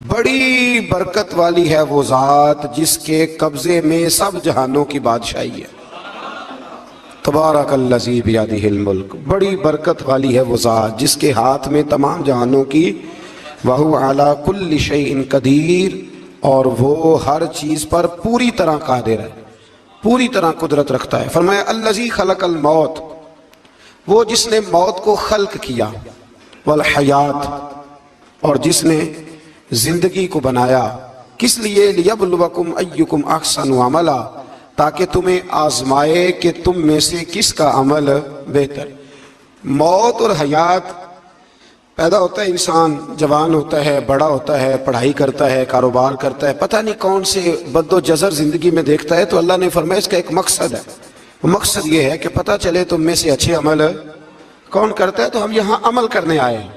بڑی برکت والی ہے وہ ذات جس کے قبضے میں سب جہانوں کی بادشاہی ہے۔ تبارک الذی بیدہ الملک، بڑی برکت والی ہے وہ ذات جس کے ہاتھ میں تمام جہانوں کی، وَهُوَ عَلَى كُلِّ شَيْءٍ قدیر، اور وہ ہر چیز پر پوری طرح قادر ہے، پوری طرح قدرت رکھتا ہے۔ فرمایا الذی خلق الموت، وہ جس نے موت کو خلق کیا، والحیات، اور جس نے زندگی کو بنایا، کس لیے؟ لیبلوکم ایکم احسن عملا، تاکہ تمہیں آزمائے کہ تم میں سے کس کا عمل بہتر۔ موت اور حیات، پیدا ہوتا ہے انسان، جوان ہوتا ہے، بڑا ہوتا ہے، پڑھائی کرتا ہے، کاروبار کرتا ہے، پتہ نہیں کون سے بد و جزر زندگی میں دیکھتا ہے، تو اللہ نے فرمایا اس کا ایک مقصد ہے، وہ مقصد یہ ہے کہ پتہ چلے تم میں سے اچھے عمل کون کرتا ہے۔ تو ہم یہاں عمل کرنے آئے ہیں۔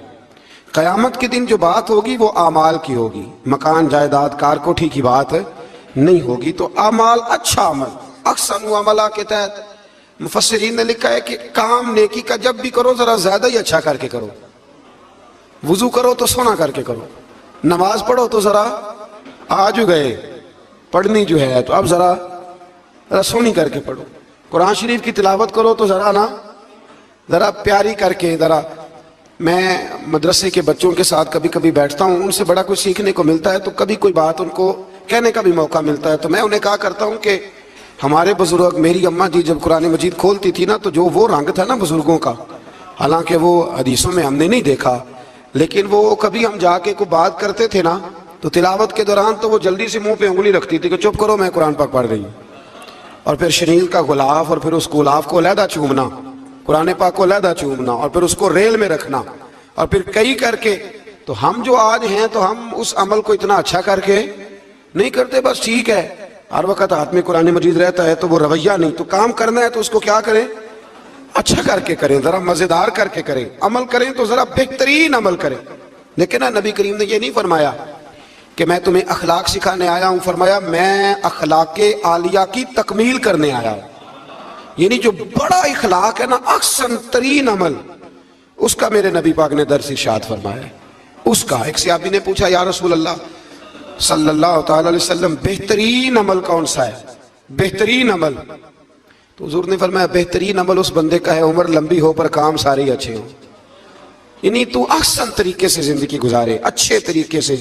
قیامت کے دن جو بات ہوگی وہ اعمال کی ہوگی، مکان جائیداد کار کوٹھی کی بات نہیں ہوگی۔ تو اعمال، اچھا عمل، احسن عملہ کے تحت مفسرین نے لکھا ہے کہ کام نیکی کا جب بھی کرو ذرا زیادہ ہی اچھا کر کے کرو۔ وضو کرو تو سونا کر کے کرو، نماز پڑھو تو ذرا آج گئے پڑھنی جو ہے تو اب ذرا سونی کر کے پڑھو، قرآن شریف کی تلاوت کرو تو ذرا پیاری کر کے۔ ذرا میں مدرسے کے بچوں کے ساتھ کبھی کبھی بیٹھتا ہوں، ان سے بڑا کچھ سیکھنے کو ملتا ہے، تو کبھی کوئی بات ان کو کہنے کا بھی موقع ملتا ہے، تو میں انہیں کہا کرتا ہوں کہ ہمارے بزرگ، میری اماں جی جب قرآن مجید کھولتی تھی نا، تو جو وہ رنگ تھا نا بزرگوں کا، حالانکہ وہ حدیثوں میں ہم نے نہیں دیکھا، لیکن وہ کبھی ہم جا کے کوئی بات کرتے تھے نا، تو تلاوت کے دوران تو وہ جلدی سے منہ پہ انگلی رکھتی تھی کہ چپ کرو میں قرآن پاک پڑھ رہی ہوں، اور پھر شریل کا غلاف، اور پھر اس غلاف کو علیحدہ چومنا، قرآن پاک کو علیحدہ چومنا، اور پھر اس کو ریل میں رکھنا، اور پھر کئی کر کے۔ تو ہم جو آج ہیں تو ہم اس عمل کو اتنا اچھا کر کے نہیں کرتے، بس ٹھیک ہے ہر وقت ہاتھ میں قرآن مجید رہتا ہے تو وہ رویہ نہیں، تو کام کرنا ہے تو اس کو کیا کریں؟ اچھا کر کے کریں، ذرا مزیدار کر کے کریں، عمل کریں تو ذرا بہترین عمل کریں۔ لیکن نبی کریم نے یہ نہیں فرمایا کہ میں تمہیں اخلاق سکھانے آیا ہوں، فرمایا میں اخلاق عالیہ کی تکمیل کرنے آیا ہوں، یعنی جو بڑا اخلاق ہے نا، احسن ترین عمل، اس کا میرے نبی پاک نے درس ارشاد فرمایا ہے۔ اس کا ایک صحابی نے پوچھا یا رسول اللہ صلی اللہ تعالی علیہ وسلم بہترین عمل کون سا ہے؟ بہترین عمل، تو حضور نے فرمایا بہترین عمل اس بندے کا ہے عمر لمبی ہو پر کام سارے اچھے ہوں، یعنی تو احسن طریقے سے زندگی گزارے، اچھے طریقے سے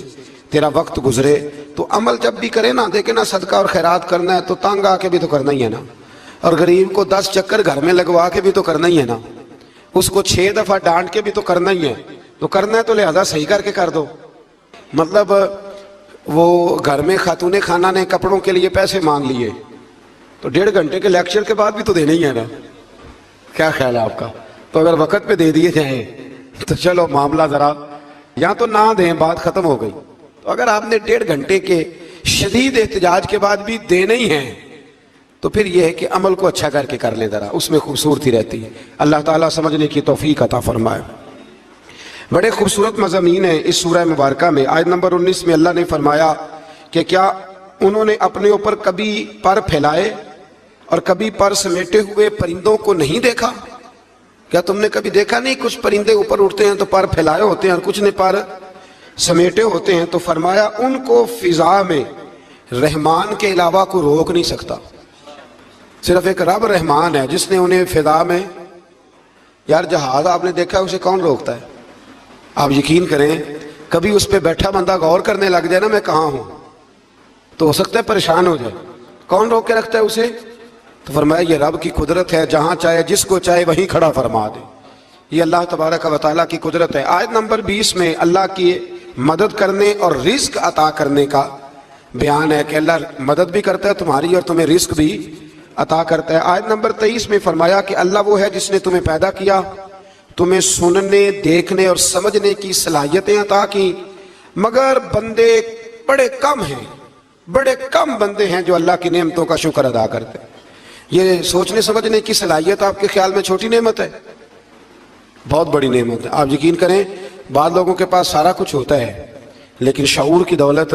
تیرا وقت گزرے۔ تو عمل جب بھی کرے نا، دیکھیں نا صدقہ اور خیرات کرنا ہے تو تانگ آ کے بھی تو کرنا ہی ہے نا، اور غریب کو 10 چکر گھر میں لگوا کے بھی تو کرنا ہی ہے نا، اس کو 6 دفعہ ڈانٹ کے بھی تو کرنا ہی ہے، تو کرنا ہے تو لہذا صحیح کر کے کر دو۔ مطلب وہ گھر میں خاتون خانہ نے کپڑوں کے لیے پیسے مانگ لیے تو 1.5 گھنٹے کے لیکچر کے بعد بھی تو دینا ہی ہے نا، کیا خیال ہے آپ کا؟ تو اگر وقت پہ دے دیے جائیں تو چلو معاملہ ذرا، یا تو نہ دیں، بات ختم ہو گئی۔ تو اگر آپ نے 1.5 گھنٹے کے شدید احتجاج کے بعد بھی دینے ہی ہیں تو پھر یہ ہے کہ عمل کو اچھا کر کے کر لیں، ذرا اس میں خوبصورتی رہتی ہے۔ اللہ تعالیٰ سمجھنے کی توفیق عطا فرمائے۔ بڑے خوبصورت مضامین ہیں اس سورہ مبارکہ میں۔ آیت نمبر 19 میں اللہ نے فرمایا کہ کیا انہوں نے اپنے اوپر کبھی پر پھیلائے اور کبھی پر سمیٹے ہوئے پرندوں کو نہیں دیکھا؟ کیا تم نے کبھی دیکھا نہیں کچھ پرندے اوپر اٹھتے ہیں تو پر پھیلائے ہوتے ہیں اور کچھ نے پر سمیٹے ہوتے ہیں؟ تو فرمایا ان کو فضا میں رحمان کے علاوہ کوئی روک نہیں سکتا، صرف ایک رب رحمان ہے جس نے انہیں فضا میں، یار جہاز آپ نے دیکھا اسے کون روکتا ہے؟ آپ یقین کریں کبھی اس پہ بیٹھا بندہ غور کرنے لگ جائے نا میں کہاں ہوں، تو ہو سکتا ہے پریشان ہو جائے، کون روک کے رکھتا ہے اسے؟ تو فرمایا یہ رب کی قدرت ہے، جہاں چاہے جس کو چاہے وہیں کھڑا فرما دے، یہ اللہ تبارک و تعالیٰ کی قدرت ہے۔ آیت نمبر 20 میں اللہ کی مدد کرنے اور رزق عطا کرنے کا بیان ہے کہ اللہ مدد بھی کرتا ہے تمہاری اور تمہیں رزق بھی عطا کرتا ہے۔ آیت نمبر 23 میں فرمایا کہ اللہ وہ ہے جس نے تمہیں پیدا کیا، تمہیں سننے، دیکھنے اور سمجھنے کی صلاحیتیں عطا کی، مگر بندے بڑے کم ہیں، بڑے کم بندے ہیں جو اللہ کی نعمتوں کا شکر ادا کرتے ہیں۔ یہ سوچنے سمجھنے کی صلاحیت آپ کے خیال میں چھوٹی نعمت ہے؟ بہت بڑی نعمت ہے۔ آپ یقین کریں بعض لوگوں کے پاس سارا کچھ ہوتا ہے لیکن شعور کی دولت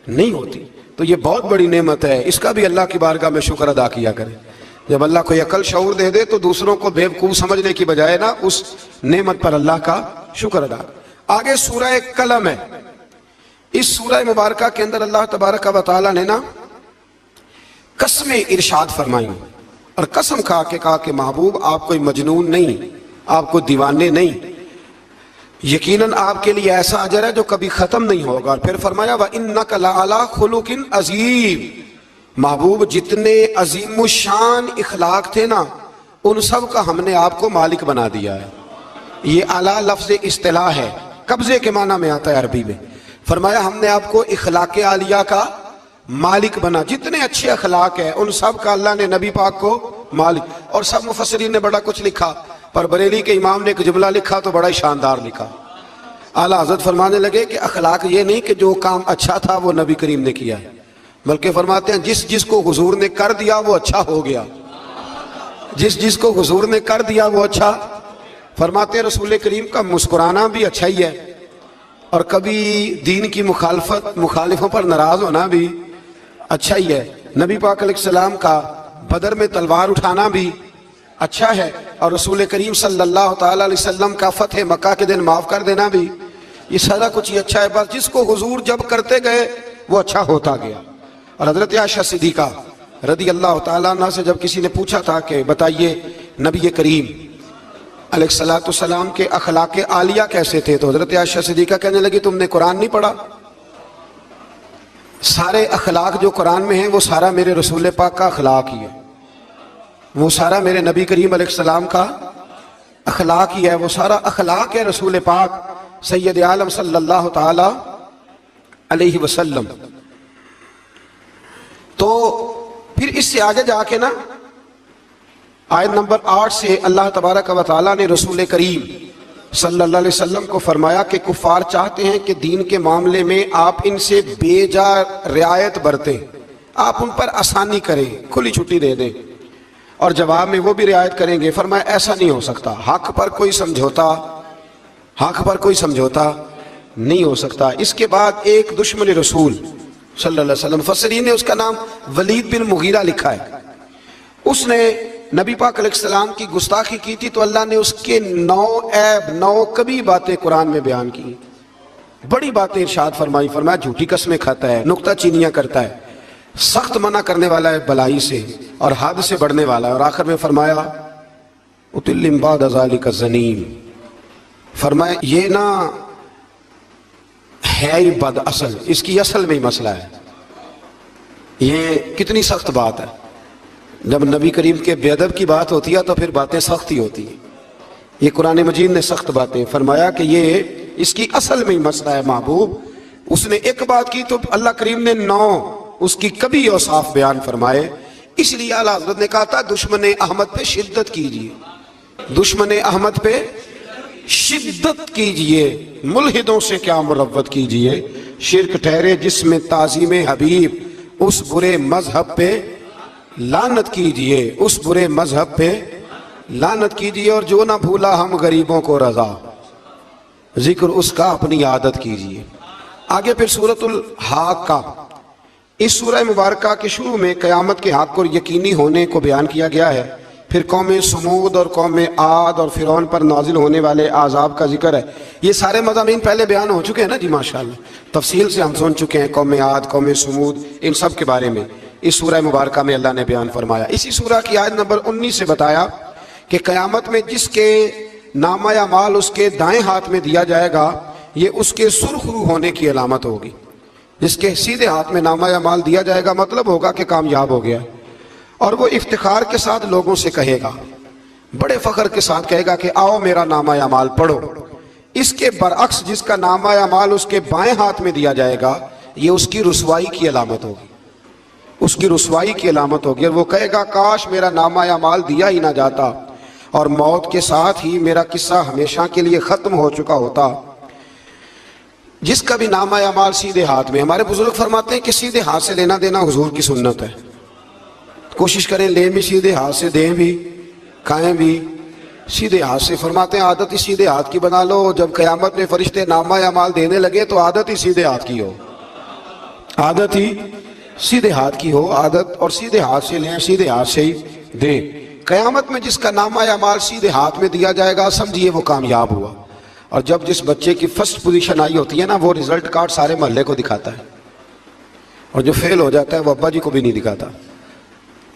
نہیں ہوتی، تو یہ بہت بڑی نعمت ہے، اس کا بھی اللہ کی بارگاہ میں شکر ادا کیا کریں۔ جب اللہ کوئی عقل شعور دے دے تو دوسروں کو بیوقوف سمجھنے کی بجائے نا اس نعمت پر اللہ کا شکر ادا۔ آگے سورہ قلم ہے، اس سورہ مبارکہ کے اندر اللہ تبارک و تعالیٰ نے نا قسمیں ارشاد فرمائی اور قسم کھا کے کہا کہ محبوب آپ کوئی مجنون نہیں، آپ کو دیوانے نہیں، یقیناً آپ کے لیے ایسا اجر ہے جو کبھی ختم نہیں ہوگا۔ اور پھر فرمایا وَإِنَّكَ لَعَلَىٰ خُلُقٍ عَظِيمٍ، محبوب جتنے عظیم الشان اخلاق تھے نا ان سب کا ہم نے آپ کو مالک بنا دیا ہے۔ یہ اعلیٰ لفظ اصطلاح ہے، قبضے کے معنی میں آتا ہے عربی میں۔ فرمایا ہم نے آپ کو اخلاق عالیہ کا مالک بنا، جتنے اچھے اخلاق ہیں ان سب کا اللہ نے نبی پاک کو مالک۔ اور سب مفسرین نے بڑا کچھ لکھا، پر بریلی کے امام نے ایک جملہ لکھا تو بڑا ہی شاندار لکھا۔ اعلیٰ حضرت فرمانے لگے کہ اخلاق یہ نہیں کہ جو کام اچھا تھا وہ نبی کریم نے کیا ہے، بلکہ فرماتے ہیں جس کو حضور نے کر دیا وہ اچھا ہو گیا، جس کو حضور نے کر دیا وہ اچھا۔ فرماتے ہیں رسول کریم کا مسکرانا بھی اچھا ہی ہے، اور کبھی دین کی مخالفوں پر ناراض ہونا بھی اچھا ہی ہے۔ نبی پاک علیہ السلام کا بدر میں تلوار اٹھانا بھی اچھا ہے، اور رسول کریم صلی اللہ تعالیٰ علیہ وسلم کا فتح مکہ کے دن معاف کر دینا بھی، یہ سارا کچھ ہی اچھا ہے۔ بس جس کو حضور جب کرتے گئے وہ اچھا ہوتا گیا۔ اور حضرت عائشہ صدیقہ رضی اللہ تعالیٰ عنہ سے جب کسی نے پوچھا تھا کہ بتائیے نبی کریم علیہ السلام کے اخلاق عالیہ کیسے تھے، تو حضرت عائشہ صدیقہ کہنے لگی تم نے قرآن نہیں پڑھا؟ سارے اخلاق جو قرآن میں ہیں وہ سارا میرے رسول پاک کا اخلاق ہی ہے، وہ سارا میرے نبی کریم علیہ السلام کا اخلاق ہی ہے، وہ سارا اخلاق ہے رسول پاک سید عالم صلی اللہ تعالی علیہ وسلم۔ تو پھر اس سے آگے جا کے نا آیت نمبر 8 سے اللہ تبارک و تعالیٰ نے رسول کریم صلی اللہ علیہ وسلم کو فرمایا کہ کفار چاہتے ہیں کہ دین کے معاملے میں آپ ان سے بے جا رعایت برتیں، آپ ان پر آسانی کریں، کھلی چھٹی دے دیں، اور جواب میں وہ بھی رعایت کریں گے۔ فرمایا ایسا نہیں ہو سکتا، حق پر کوئی سمجھوتا نہیں ہو سکتا۔ اس کے بعد ایک دشمن رسول صلی اللہ علیہ وسلم، مفسرین نے اس کا نام ولید بن مغیرہ لکھا ہے، اس نے نبی پاک علیہ السلام کی گستاخی کی تھی تو اللہ نے اس کے 9 عیب 9 کبھی باتیں قرآن میں بیان کی، بڑی باتیں ارشاد فرمائی۔ فرمایا جھوٹی قسمیں کھاتا ہے، نکتہ چینیاں کرتا ہے، سخت منع کرنے والا ہے بلائی سے اور حد سے بڑھنے والا ہے، اور آخر میں فرمایا اتلم بعد ذالک زنیم، فرمایا یہ نا ہے ہی بد اصل، اس کی اصل میں ہی مسئلہ ہے۔ یہ کتنی سخت بات ہے، جب نبی کریم کے بے ادب کی بات ہوتی ہے تو پھر باتیں سخت ہی ہوتی ہیں۔ یہ قرآن مجید نے سخت باتیں فرمایا کہ یہ اس کی اصل میں ہی مسئلہ ہے محبوب۔ اس نے ایک بات کی تو اللہ کریم نے 9 اس کی کبھی اوصاف بیان فرمائے۔ اس لیے اعلیٰ حضرت نے کہا تھا دشمن احمد پہ شدت کیجئے، دشمن احمد پہ شدت کیجئے، ملحدوں سے کیا مروت کیجئے، شرک ٹھہرے جس میں تعظیم حبیب، اس برے مذہب پہ لعنت کیجئے، اس برے مذہب پہ لعنت کیجئے، اور جو نہ بھولا ہم غریبوں کو رضا، ذکر اس کا اپنی عادت کیجئے۔ آگے پھر سورۃ الحاقہ، اس سورہ مبارکہ کے شروع میں قیامت کے حق اور یقینی ہونے کو بیان کیا گیا ہے، پھر قوم سمود اور قوم عاد اور فرعون پر نازل ہونے والے عذاب کا ذکر ہے۔ یہ سارے مضامین پہلے بیان ہو چکے ہیں نا جی، ماشاءاللہ تفصیل سے ہم سن چکے ہیں، قوم عاد، قوم سمود، ان سب کے بارے میں اس سورہ مبارکہ میں اللہ نے بیان فرمایا۔ اسی سورہ کی آیت نمبر 19 سے بتایا کہ قیامت میں جس کے نامہ اعمال اس کے دائیں ہاتھ میں دیا جائے گا، یہ اس کے سرخ رو ہونے کی علامت ہوگی۔ جس کے سیدھے ہاتھ میں نامہ اعمال دیا جائے گا مطلب ہوگا کہ کامیاب ہو گیا، اور وہ افتخار کے ساتھ لوگوں سے کہے گا، بڑے فخر کے ساتھ کہے گا کہ آؤ میرا نامہ اعمال پڑھو۔ اس کے برعکس جس کا نامہ اعمال اس کے بائیں ہاتھ میں دیا جائے گا، یہ اس کی رسوائی کی علامت ہوگی، اس کی رسوائی کی علامت ہوگی، اور وہ کہے گا کاش میرا نامہ اعمال دیا ہی نہ جاتا اور موت کے ساتھ ہی میرا قصہ ہمیشہ کے لیے ختم ہو چکا ہوتا۔ جس کا بھی نامہ اعمال سیدھے ہاتھ میں، ہمارے بزرگ فرماتے ہیں کہ سیدھے ہاتھ سے لینا دینا حضور کی سنت ہے، کوشش کریں لیں بھی سیدھے ہاتھ سے، دیں بھی، کھائیں بھی سیدھے ہاتھ سے۔ فرماتے ہیں عادت ہی سیدھے ہاتھ کی بنا لو، جب قیامت میں فرشتے نامہ اعمال دینے لگے تو عادت ہی سیدھے ہاتھ کی ہو، عادت ہی سیدھے ہاتھ کی ہو، عادت، اور سیدھے ہاتھ سے لیں، سیدھے ہاتھ سے ہی دیں۔ قیامت میں جس کا نامہ اعمال سیدھے ہاتھ میں دیا جائے گا سمجھیے وہ کامیاب ہوا، اور جب جس بچے کی فرسٹ پوزیشن آئی ہوتی ہے نا، وہ رزلٹ کارڈ سارے محلے کو دکھاتا ہے، اور جو فیل ہو جاتا ہے وہ ابا جی کو بھی نہیں دکھاتا،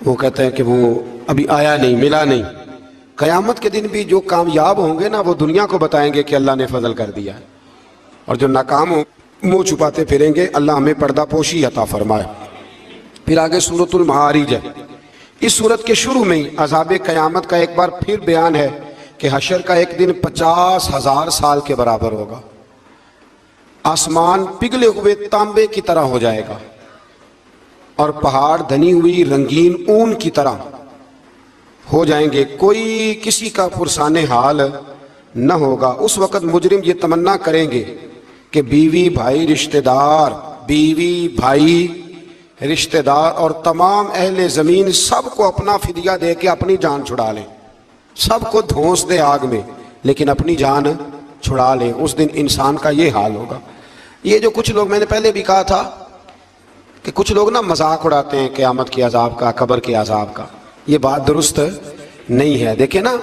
وہ کہتے ہیں کہ وہ ابھی آیا نہیں، ملا نہیں۔ قیامت کے دن بھی جو کامیاب ہوں گے نا، وہ دنیا کو بتائیں گے کہ اللہ نے فضل کر دیا ہے، اور جو ناکام ہوں منہ چھپاتے پھریں گے۔ اللہ ہمیں پردہ پوشی عطا فرمائے۔ پھر آگے سورۃ المعارج ہے۔ اس سورت کے شروع میں ہی عذاب قیامت کا ایک بار پھر بیان ہے کہ حشر کا ایک دن 50,000 سال کے برابر ہوگا، آسمان پگھلے ہوئے تانبے کی طرح ہو جائے گا، اور پہاڑ دھنی ہوئی رنگین اون کی طرح ہو جائیں گے، کوئی کسی کا پرسان حال نہ ہوگا۔ اس وقت مجرم یہ تمنا کریں گے کہ بیوی بھائی رشتہ دار، بیوی بھائی رشتہ دار اور تمام اہل زمین سب کو اپنا فدیہ دے کے اپنی جان چھڑا لیں، سب کو دھونس دے آگ میں لیکن اپنی جان چھڑا لیں۔ اس دن انسان کا یہ حال ہوگا۔ یہ جو کچھ لوگ، میں نے پہلے بھی کہا تھا کہ کچھ لوگ نا مذاق اڑاتے ہیں قیامت کے عذاب کا، قبر کے عذاب کا، یہ بات درست نہیں ہے۔ دیکھیں نا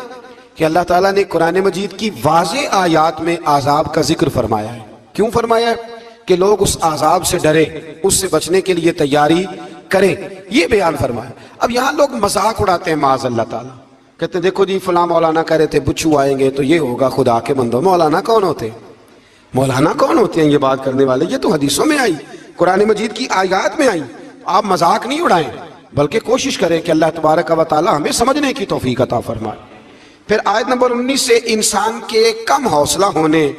کہ اللہ تعالیٰ نے قرآن مجید کی واضح آیات میں عذاب کا ذکر فرمایا ہے۔ کیوں فرمایا ہے؟ کہ لوگ اس عذاب سے ڈرے، اس سے بچنے کے لیے تیاری کریں، یہ بیان فرمایا۔ اب یہاں لوگ مذاق اڑاتے ہیں معاذ اللہ تعالیٰ، کہتے ہیں دیکھو جی فلاں مولانا کہہ رہے تھے بچھو آئیں گے تو یہ ہوگا۔ خدا کے بندو، مولانا کون ہوتے ہیں؟ مولانا کون ہوتے ہیں یہ بات کرنے والے؟ یہ تو حدیثوں میں آئی، قرآن مجید کی آیات میں آئی۔ آپ مذاق نہیں اڑائیں، بلکہ کوشش کریں کہ اللہ تبارک و تعالی ہمیں سمجھنے کی توفیق عطا فرمائے۔ پھر آیت نمبر 19 سے انسان کے کم حوصلہ ہونے،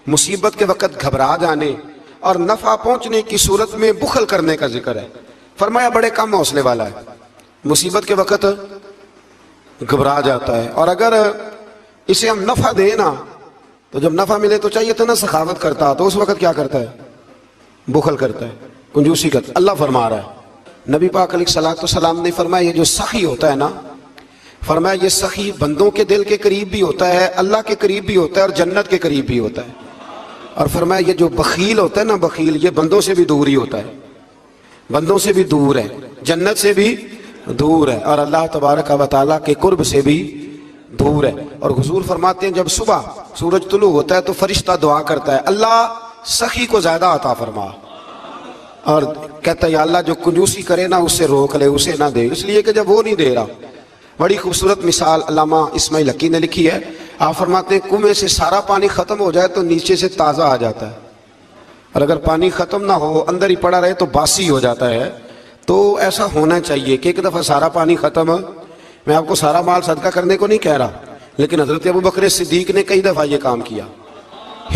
مصیبت کے وقت گھبرا جانے اور نفع پہنچنے کی صورت میں بخل کرنے کا ذکر ہے۔ فرمایا بڑے کم حوصلے والا ہے، مصیبت کے وقت گھبرا جاتا ہے، اور اگر اسے ہم نفع دیں نا تو جب نفع ملے تو چاہیے تھا نا سخاوت کرتا، تو اس وقت کیا کرتا ہے؟ بخل کرتا ہے، کنجوسی کرتا ہے۔ اللہ فرما رہا ہے، نبی پاک علیہ السلام نے فرمایا یہ جو سخی ہوتا ہے نا، فرمایا یہ سخی بندوں کے دل کے قریب بھی ہوتا ہے، اللہ کے قریب بھی ہوتا ہے، اور جنت کے قریب بھی ہوتا ہے۔ اور فرمایا یہ جو بخیل ہوتا ہے نا، بخیل، یہ بندوں سے بھی دور ہی ہوتا ہے، بندوں سے بھی دور ہے، جنت سے بھی دور ہے، اور اللہ تبارک و تعالیٰ کے قرب سے بھی دور ہے۔ اور حضور فرماتے ہیں جب صبح سورج طلوع ہوتا ہے تو فرشتہ دعا کرتا ہے، اللہ سخی کو زیادہ عطا فرما، اور کہتا ہے یا اللہ جو کنجوسی کرے نا اس سے روک لے، اسے نہ دے، اس لیے کہ جب وہ نہیں دے رہا۔ بڑی خوبصورت مثال علامہ اسماعیل حقی نے لکھی ہے۔ آپ فرماتے ہیں کنویں سے سارا پانی ختم ہو جائے تو نیچے سے تازہ آ جاتا ہے، اور اگر پانی ختم نہ ہو اندر ہی پڑا رہے تو باسی ہو جاتا ہے۔ تو ایسا ہونا چاہیے کہ ایک دفعہ سارا پانی ختم، میں آپ کو سارا مال صدقہ کرنے کو نہیں کہہ رہا، لیکن حضرت ابوبکر صدیق نے کئی دفعہ یہ کام کیا۔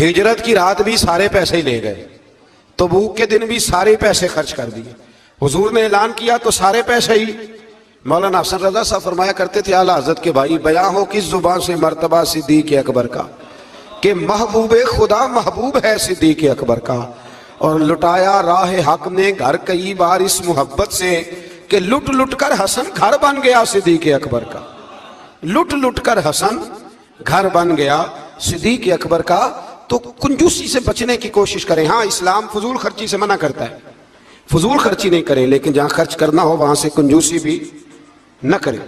ہجرت کی رات بھی سارے پیسے ہی لے گئے، تبوک کے دن بھی سارے پیسے خرچ کر دیے، حضور نے اعلان کیا تو سارے پیسے ہی۔ مولانا حسن رضا صاحب فرمایا کرتے تھے اعلیٰ حضرت کے بھائی، بیاں ہو کس زبان سے مرتبہ صدیق اکبر کا کہ محبوب خدا محبوب ہے صدیق اکبر کا، اور لٹایا راہ حق نے گھر کئی بار اس محبت سے کہ لٹ لٹ کر حسن گھر بن گیا صدیق اکبر کا، لٹ لٹ کر حسن گھر بن گیا صدیق اکبر کا۔ تو کنجوسی سے بچنے کی کوشش کریں۔ ہاں اسلام فضول خرچی سے منع کرتا ہے، فضول خرچی نہیں کریں، لیکن جہاں خرچ کرنا ہو وہاں سے کنجوسی بھی نہ کریں۔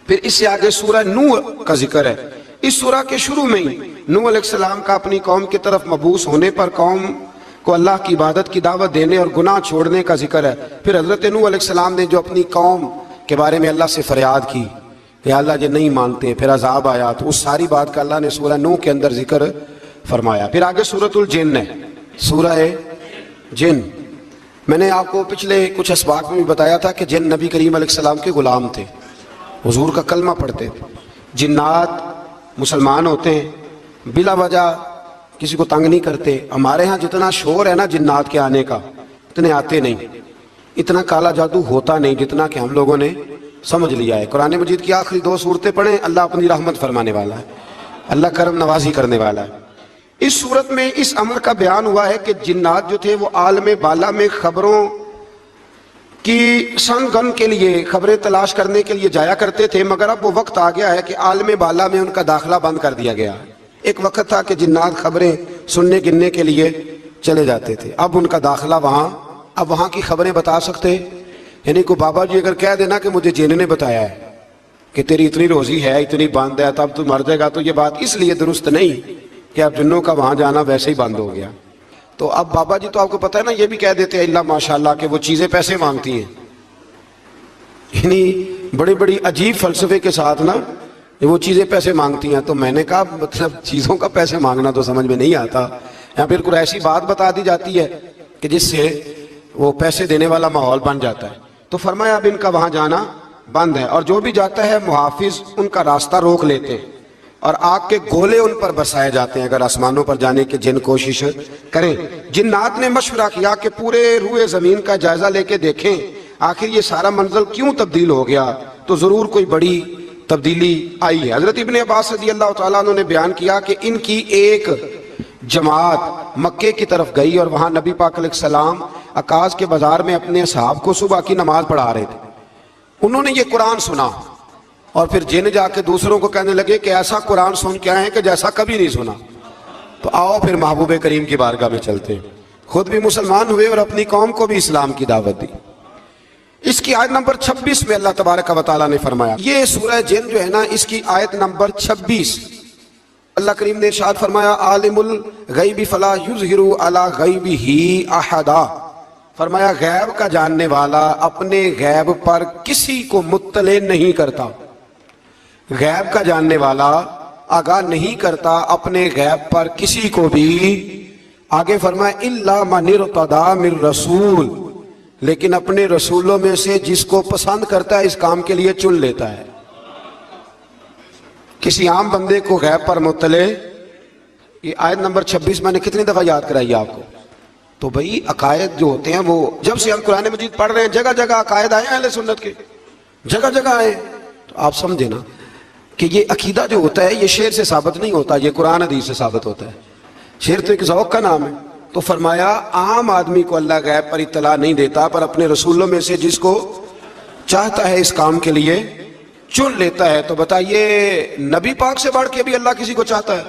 پھر اس سے آگے سورہ نوح کا ذکر ہے۔ اس سورہ کے شروع میں ہی نوح علیہ السلام کا اپنی قوم کی طرف مبعوث ہونے پر قوم کو اللہ کی عبادت کی دعوت دینے اور گناہ چھوڑنے کا ذکر ہے۔ پھر حضرت نوح علیہ السلام نے جو اپنی قوم کے بارے میں اللہ سے فریاد کی کہ اللہ یہ نہیں مانتے، پھر عذاب آیا، تو اس ساری بات کا اللہ نے سورہ نوح کے اندر ذکر فرمایا۔ پھر آگے سورۃ الجن ہے، سورہ جن۔ میں نے آپ کو پچھلے کچھ اسباق میں بھی بتایا تھا کہ جن نبی کریم علیہ السلام کے غلام تھے، حضور کا کلمہ پڑھتے تھے۔ جنات مسلمان ہوتے ہیں، بلا وجہ کسی کو تنگ نہیں کرتے۔ ہمارے ہاں جتنا شور ہے نا جنات کے آنے کا، اتنے آتے نہیں، اتنا کالا جادو ہوتا نہیں جتنا کہ ہم لوگوں نے سمجھ لیا ہے۔ قرآن مجید کی آخری 2 سورتیں پڑھیں، اللہ اپنی رحمت فرمانے والا ہے، اللہ کرم نوازی کرنے والا ہے۔ اس صورت میں اس امر کا بیان ہوا ہے کہ جنات جو تھے وہ عالم بالا میں خبروں کی سن گن کے لیے، خبریں تلاش کرنے کے لیے جایا کرتے تھے، مگر اب وہ وقت آ گیا ہے کہ عالم بالا میں ان کا داخلہ بند کر دیا گیا ہے۔ ایک وقت تھا کہ جنات خبریں سننے گننے کے لیے چلے جاتے تھے، اب ان کا داخلہ اب وہاں کی خبریں بتا سکتے، یعنی کوئی بابا جی اگر کہہ دینا کہ مجھے جن نے بتایا ہے کہ تیری اتنی روزی ہے، اتنی باندھ ہے، تب تو مر جائے گا، تو یہ بات اس لیے درست نہیں کہ اب جنوں کا وہاں جانا ویسے ہی بند ہو گیا. تو اب بابا جی تو آپ کو پتہ ہے نا یہ بھی کہہ دیتے ہیں اللہ ماشاءاللہ کہ وہ چیزیں پیسے مانگتی ہیں. یعنی بڑی بڑی عجیب فلسفے کے ساتھ نا وہ چیزیں پیسے مانگتی ہیں. تو میں نے کہا مطلب چیزوں کا پیسے مانگنا تو سمجھ میں نہیں آتا, یا پھر کوئی ایسی بات بتا دی جاتی ہے کہ جس سے وہ پیسے دینے والا ماحول بن جاتا ہے. تو فرمایا اب ان کا وہاں جانا بند ہے, اور جو بھی جاتا ہے محافظ ان کا راستہ روک لیتے ہیں اور آگ کے گولے ان پر برسائے جاتے ہیں اگر آسمانوں پر جانے کی جن کوشش کریں. جنات نے مشورہ کیا کہ پورے روئے زمین کا جائزہ لے کے دیکھیں آخر یہ سارا منزل کیوں تبدیل ہو گیا, تو ضرور کوئی بڑی تبدیلی آئی ہے. حضرت ابن عباس رضی اللہ تعالیٰ عنہ نے بیان کیا کہ ان کی ایک جماعت مکے کی طرف گئی اور وہاں نبی پاک علیہ السلام عکاظ کے بازار میں اپنے اصحاب کو صبح کی نماز پڑھا رہے تھے. انہوں نے یہ قرآن سنا اور پھر جن جا کے دوسروں کو کہنے لگے کہ ایسا قرآن سن کے آئے کہ جیسا کبھی نہیں سنا. تو آؤ پھر محبوب کریم کی بارگاہ میں چلتے ہیں. خود بھی مسلمان ہوئے اور اپنی قوم کو بھی اسلام کی دعوت دی. اس کی آیت نمبر 26 میں اللہ تبارک و تعالیٰ نے فرمایا, یہ سورہ جن جو ہے نا اس کی آیت نمبر 26, اللہ کریم نے ارشاد فرمایا عالم الغیب فلا یظہر علی غیبہ احدا. فرمایا غیب کا جاننے والا اپنے غیب پر کسی کو مطلع نہیں کرتا. غیب کا جاننے والا آگاہ نہیں کرتا اپنے غیب پر کسی کو بھی. آگے فرمایا الا من ارتضی من رسول, لیکن اپنے رسولوں میں سے جس کو پسند کرتا ہے اس کام کے لیے چن لیتا ہے. کسی عام بندے کو غیب پر مطلع, یہ آیت نمبر 26 میں نے کتنی دفعہ یاد کرائی آپ کو. تو بھئی عقائد جو ہوتے ہیں وہ جب سے ہم قرآن مجید پڑھ رہے ہیں جگہ جگہ عقائد آئے ہیں اہل سنت کے, جگہ جگہ آئے. تو آپ سمجھے نا کہ یہ عقیدہ جو ہوتا ہے یہ شعر سے ثابت نہیں ہوتا, یہ قرآن حدیث سے ثابت ہوتا ہے. شعر تو ایک ذوق کا نام ہے. تو فرمایا عام آدمی کو اللہ غیب پر اطلاع نہیں دیتا, پر اپنے رسولوں میں سے جس کو چاہتا ہے اس کام کے لیے چن لیتا ہے. تو بتائیے نبی پاک سے بڑھ کے بھی اللہ کسی کو چاہتا ہے؟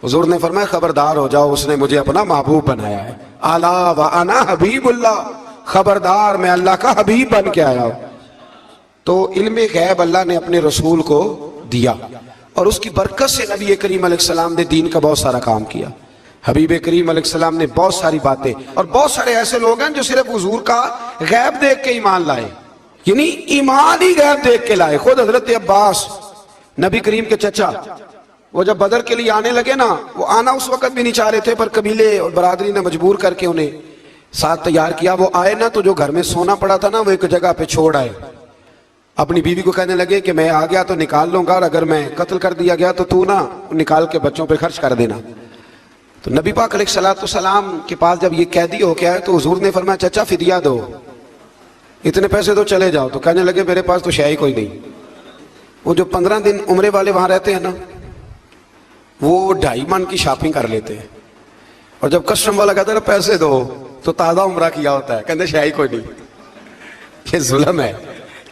حضور نے فرمایا خبردار ہو جاؤ, اس نے مجھے اپنا محبوب بنایا ہے. الا وانا حبیب اللہ, خبردار میں اللہ کا حبیب بن کے آیا ہوں. تو علم غیب اللہ نے اپنے رسول کو دیا اور اس کی برکت سے نبی کریم علیہ السلام نے دین کا بہت سارا کام کیا. حبیب کریم علیہ السلام نے بہت ساری باتیں, اور بہت سارے ایسے لوگ ہیں جو صرف حضور کا غیب دیکھ کے ایمان لائے, یعنی ایمان ہی غیب دیکھ کے لائے. خود حضرت عباس نبی کریم کے چچا, وہ جب بدر کے لیے آنے لگے نا, وہ آنا اس وقت بھی نہیں چاہ رہے تھے پر قبیلے اور برادری نے مجبور کر کے انہیں ساتھ تیار کیا. وہ آئے نا تو جو گھر میں سونا پڑا تھا نا وہ ایک جگہ پہ چھوڑ آئے. اپنی بیوی کو کہنے لگے کہ میں آ گیا تو نکال لوں گا, اور اگر میں قتل کر دیا گیا تو تو نا نکال کے بچوں پہ خرچ کر دینا. تو نبی پاک علیہ السلام کے پاس جب یہ قیدی ہو کے آئے تو حضور نے فرمایا چچا فدیہ دو, اتنے پیسے تو چلے جاؤ. تو کہنے لگے میرے پاس تو شے ہی کوئی نہیں. وہ جو 15 دن عمرے والے وہاں رہتے ہیں نا, وہ 2.5 من کی شاپنگ کر لیتے ہیں, اور جب کسٹم والا کہتا ہے پیسے دو تو تازہ عمرہ کیا ہوتا ہے, کہتے شے ہی کوئی نہیں. یہ ظلم ہے,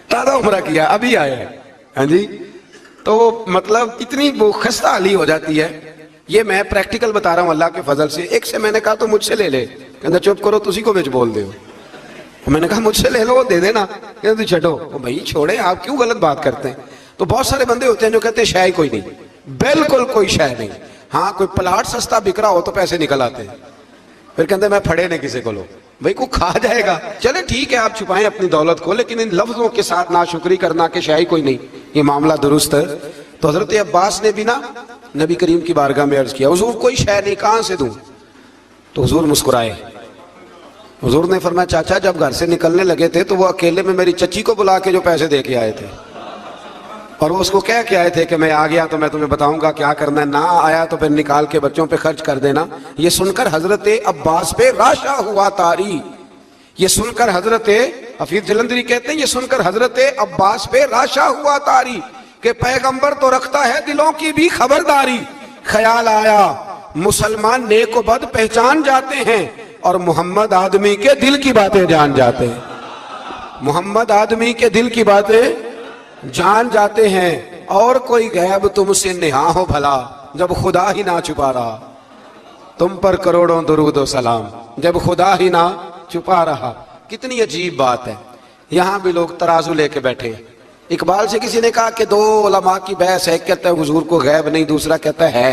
تازہ عمرہ کیا ابھی آیا ہے. ہاں جی, تو مطلب اتنی وہ خستہ حالی ہو جاتی ہے. یہ میں پریکٹیکل بتا رہا ہوں اللہ کے فضل سے. ایک سے میں نے کہا تو مجھ سے لے لے, کہتا چپ کرو تسی کو بچ بول دے. میں نے کہا مجھ سے لے لو, وہ دے دینا. کہتا تو چھٹو. بھائی چھوڑیں, آپ کیوں غلط بات کرتے ہیں. تو بہت سارے بندے ہوتے ہیں جو کہتے ہیں شے ہی کوئی نہیں, بالکل کوئی شے نہیں. ہاں کوئی پلاٹ سستا بک رہا ہو تو پیسے نکل آتے ہیں, پھر کہتے ہیں میں پھڑے نہیں کسی کو. لو بھائی کو کھا جائے گا, چلے ٹھیک ہے آپ چھپائیں اپنی دولت کو, لیکن ان لفظوں کے ساتھ ناشکری کرنا کہ شے ہی کوئی نہیں, یہ معاملہ درست ہے. تو حضرت عباس نے بھی نا نبی کریم کی بارگاہ میں عرض کیا حضور کوئی شے نہیں, کہاں سے دوں. تو حضور مسکرائے. حضور نے فرمایا چاچا جب گھر سے نکلنے لگے تھے تو وہ اکیلے میں میری چچی کو بلا کے جو پیسے دے کے آئے تھے, اور وہ اس کو کہہ کے آئے تھے کہ میں آ گیا تو میں تمہیں بتاؤں گا کیا کرنا ہے, نہ آیا تو پھر نکال کے بچوں پہ خرچ کر دینا. یہ سن کر حضرت عباس پہ راشا ہوا تاری. یہ سن کر حضرت حفیظ جلندری کہتے ہیں یہ سن کر حضرت عباس پہ راشا ہوا تاری کہ پیغمبر تو رکھتا ہے دلوں کی بھی خبرداری. خیال آیا مسلمان نیک و بد پہچان جاتے ہیں, اور محمد آدمی کے دل کی باتیں جان جاتے ہیں. محمد آدمی کے دل کی باتیں جان جاتے ہیں. اور کوئی غیب تم سے نہا ہو بھلا جب خدا ہی نہ چھپا رہا. تم پر کروڑوں درود و سلام جب خدا ہی نہ چھپا رہا. کتنی عجیب بات ہے. یہاں بھی لوگ ترازو لے کے بیٹھے. اقبال سے کسی نے کہا کہ 2 علماء کی بحث ہے, ایک کہتا ہے حضور کو غیب نہیں, دوسرا کہتا ہے.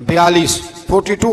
42 42,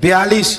42,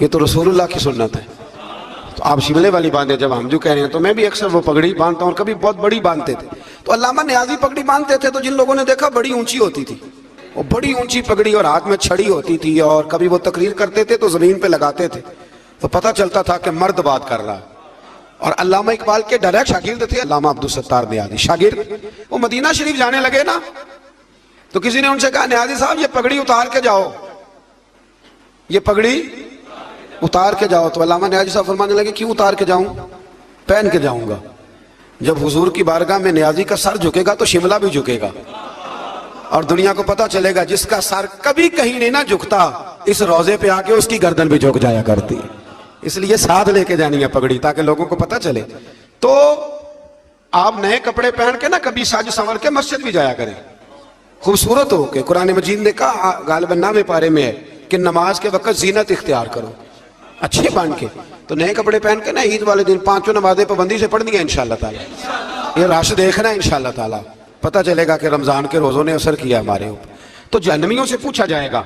یہ تو رسول اللہ کی سنت ہے. تو آپ شملے والی باندھے جب ہم جو کہہ رہے ہیں، تو میں بھی اکثر وہ پگڑی باندھتا ہوں، اور کبھی بہت بڑی باندھتے تھے. تو علامہ نیازی پگڑی باندھتے تھے تو جن لوگوں نے دیکھا بڑی اونچی ہوتی تھی، وہ بڑی اونچی پگڑی اور ہاتھ میں چھڑی ہوتی تھی، اور کبھی وہ تقریر کرتے تھے تو زمین پہ لگاتے تھے تو پتہ چلتا تھا کہ مرد بات کر رہا. اور علامہ اقبال کے ڈائریکٹ شاگرد تھے علامہ عبدالستار نیازی، شاگرد. وہ مدینہ شریف جانے لگے نا تو کسی نے ان سے کہا نیازی صاحب یہ پگڑی اتار کے جاؤ، یہ پگڑی اتار کے جاؤ. تو علامہ نیازی صاحب فرمانے لگے کیوں اتار کے جاؤں؟ پہن کے جاؤں گا. جب حضور کی بارگاہ میں نیازی کا سر جھکے گا تو شملہ بھی جھکے گا، اور دنیا کو پتا چلے گا جس کا سر کبھی کہیں نہیں نہ جھکتا، اس روزے پہ آ کے اس کی گردن بھی جھک جایا کرتی. اس لیے ساتھ لے کے جانی ہے پگڑی تاکہ لوگوں کو پتا چلے. تو آپ نئے کپڑے پہن کے نا کبھی ساج سنور کے مسجد بھی جایا کریں، خوبصورت ہو کے. قرآن مجید نے کہا غالباً 9ویں پارے میں ہے کہ نماز کے وقت زینت اختیار کرو، اچھے بن کے. تو نئے کپڑے پہن کے نا عید والے دن 5 نمازیں پابندی سے پڑھنی ہیں انشاءاللہ تعالی. یہ رش دیکھنا ہے انشاءاللہ تعالی، پتہ چلے گا کہ رمضان کے روزوں نے اثر کیا ہمارے اوپر. تو جہنمیوں سے پوچھا جائے گا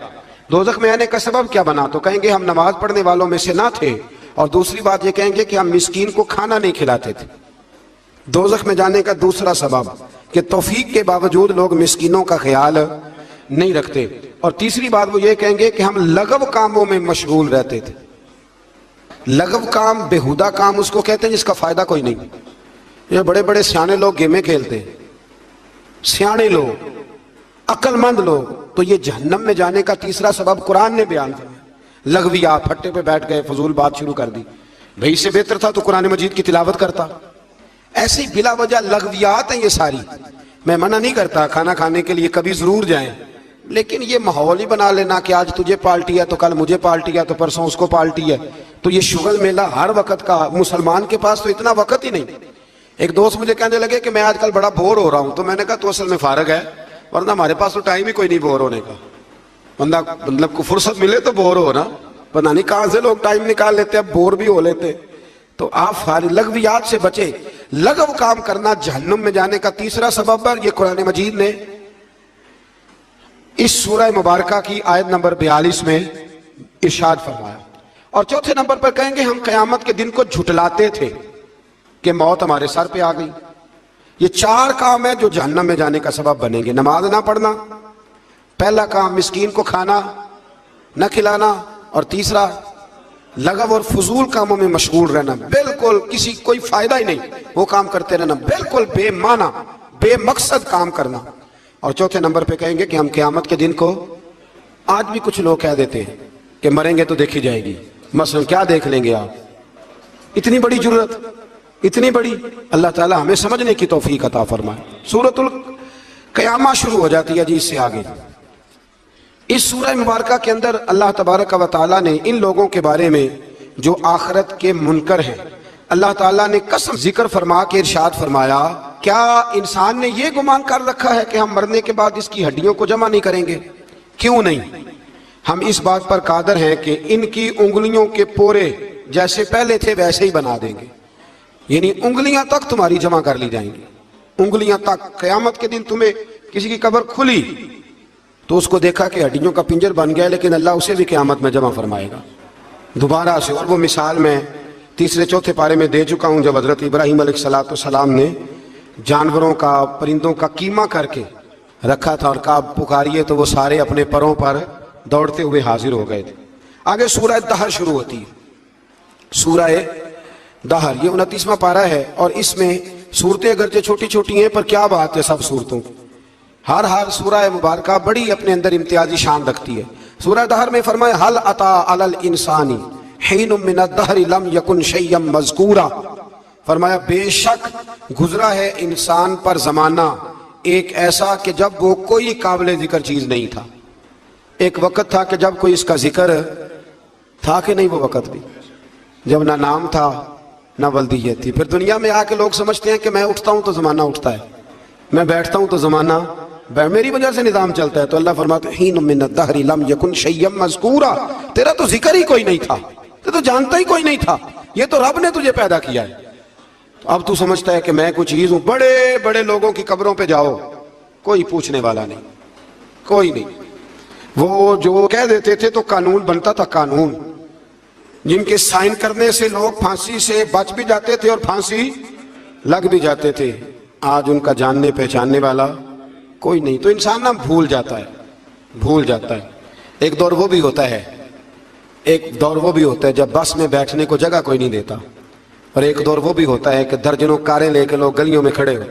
دوزخ میں آنے کا سبب کیا بنا، تو کہیں گے ہم نماز پڑھنے والوں میں سے نہ تھے، اور دوسری بات یہ کہیں گے کہ ہم مسکین کو کھانا نہیں کھلاتے تھے. دوزخ میں جانے کا دوسرا سبب کہ توفیق کے باوجود لوگ مسکینوں کا خیال نہیں رکھتے. اور تیسری بات وہ یہ کہیں گے کہ ہم لغو کاموں میں مشغول رہتے تھے. لغو کام، بےہودہ کام اس کو کہتے ہیں جس کا فائدہ کوئی نہیں. یہ بڑے بڑے سیانے لوگ گیمیں کھیلتے ہیں، سیانے لوگ، عقل مند لوگ. تو یہ جہنم میں جانے کا تیسرا سبب قرآن نے بیان کیا. لغویات، پھٹے پہ بیٹھ گئے فضول بات شروع کر دی. بھئی اس سے بہتر تھا تو قرآن مجید کی تلاوت کرتا. ایسی بلا وجہ لغویات ہیں یہ ساری. میں منع نہیں کرتا کھانا کھانے کے لیے کبھی ضرور جائیں، لیکن یہ ماحول ہی بنا لینا کہ آج تجھے پارٹی ہے تو کل مجھے پارٹی ہے تو پرسوں اس کو پارٹی ہے. تو یہ شغل میلہ ہر وقت کا، مسلمان کے پاس تو اتنا وقت ہی نہیں. ایک دوست مجھے کہنے لگے کہ میں آج کل بڑا بور ہو رہا ہوں. تو میں نے کہا تو اصل میں فارغ ہے، ورنہ ہمارے پاس تو ٹائم ہی کوئی نہیں بور ہونے کا. بندہ مطلب کو فرصت ملے تو بور ہو نا، پتہ نہیں کہاں سے لوگ ٹائم نکال لیتے، اب بور بھی ہو لیتے. تو آپ لغویات سے بچے. لغو کام کرنا جہنم میں جانے کا تیسرا سبب ہے. یہ قرآن مجید نے اس سورہ مبارکہ کی آیت نمبر 42 میں ارشاد فرمایا. اور چوتھے نمبر پر کہیں گے ہم قیامت کے دن کو جھٹلاتے تھے کہ موت ہمارے سر پہ آ گئی. یہ 4 کام ہے جو جہنم میں جانے کا سبب بنیں گے. نماز نہ پڑھنا، پہلا کام مسکین کو کھانا نہ کھلانا، اور تیسرا لغو اور فضول کاموں میں مشغول رہنا، بالکل کسی کوئی فائدہ ہی نہیں وہ کام کرتے رہنا، بالکل بے معنی بے مقصد کام کرنا. اور چوتھے نمبر پہ کہیں گے کہ ہم قیامت کے دن کو، آج بھی کچھ لوگ کہہ دیتے ہیں کہ مریں گے تو دیکھی جائے گی. مثلا کیا دیکھ لیں گے آپ؟ اتنی بڑی جرت، اتنی بڑی. اللہ تعالی ہمیں سمجھنے کی توفیق عطا فرمائے. سورۃ القیامہ شروع ہو جاتی ہے جی اس سے آگے. اس سورہ مبارکہ کے اندر اللہ تبارک و تعالیٰ نے ان لوگوں کے بارے میں جو آخرت کے منکر ہیں، اللہ تعالیٰ نے قسم ذکر فرما کے ارشاد فرمایا کیا انسان نے یہ گمان کر رکھا ہے کہ ہم مرنے کے بعد اس کی ہڈیوں کو جمع نہیں کریں گے؟ کیوں نہیں، ہم اس بات پر قادر ہیں کہ ان کی انگلیوں کے پورے جیسے پہلے تھے ویسے ہی بنا دیں گے. یعنی انگلیاں تک تمہاری جمع کر لی جائیں گی، انگلیاں تک. قیامت کے دن تمہیں کسی کی قبر کھلی تو اس کو دیکھا کہ ہڈیوں کا پنجر بن گیا، لیکن اللہ اسے بھی قیامت میں جمع فرمائے گا دوبارہ سے. اور وہ مثال میں تیسرے چوتھے پارے میں دے چکا ہوں جب حضرت ابراہیم علیہ السلام نے جانوروں کا، پرندوں کا قیمہ کر کے رکھا تھا اور کہا پکاریے تو وہ سارے اپنے پروں پر دوڑتے ہوئے حاضر ہو گئے تھے. آگے سورہ دہر شروع ہوتی ہے. سورہ دہر یہ 29واں پارہ ہے، اور اس میں صورتیں اگرچہ چھوٹی چھوٹی ہیں پر کیا بات ہے سب صورتوں. ہر سورہ مبارکہ بڑی اپنے اندر امتیازی شان رکھتی ہے. سورہ دہر میں فرمایا حل اتی علی الانسان حین من الدہر لم یکن شیئا مذکورا. فرمایا بے شک گزرا ہے انسان پر زمانہ ایک ایسا کہ جب وہ کوئی قابل ذکر چیز نہیں تھا. ایک وقت تھا کہ جب کوئی اس کا ذکر تھا کہ نہیں، وہ وقت بھی جب نہ نام تھا نہ ولدیت تھی. پھر دنیا میں آ کے لوگ سمجھتے ہیں کہ میں اٹھتا ہوں تو زمانہ اٹھتا ہے، میں بیٹھتا ہوں تو زمانہ میری وجہ سے نظام چلتا ہے. تو اللہ فرماتا ہے حین من الدہر لم یکن شیئا مذکورا، تیرا تو ذکر ہی کوئی نہیں تھا، تو جانتا ہی کوئی نہیں تھا، یہ تو رب نے تجھے پیدا کیا ہے. اب تو سمجھتا ہے کہ میں کوئی چیز ہوں. بڑے بڑے لوگوں کی قبروں پہ جاؤ، کوئی پوچھنے والا نہیں، کوئی نہیں. وہ جو کہہ دیتے تھے تو قانون بنتا تھا. قانون جن کے سائن کرنے سے لوگ پھانسی سے بچ بھی جاتے تھے اور پھانسی لگ بھی جاتے تھے، آج ان کا جاننے پہچاننے والا کوئی نہیں۔ تو انسان نا بھول جاتا ہے۔ ایک دور وہ بھی ہوتا ہے جب بس میں بیٹھنے کو جگہ کوئی نہیں دیتا، اور ایک دور وہ بھی ہوتا ہے کہ درجنوں کاریں لے کے لوگ گلیوں میں کھڑے ہو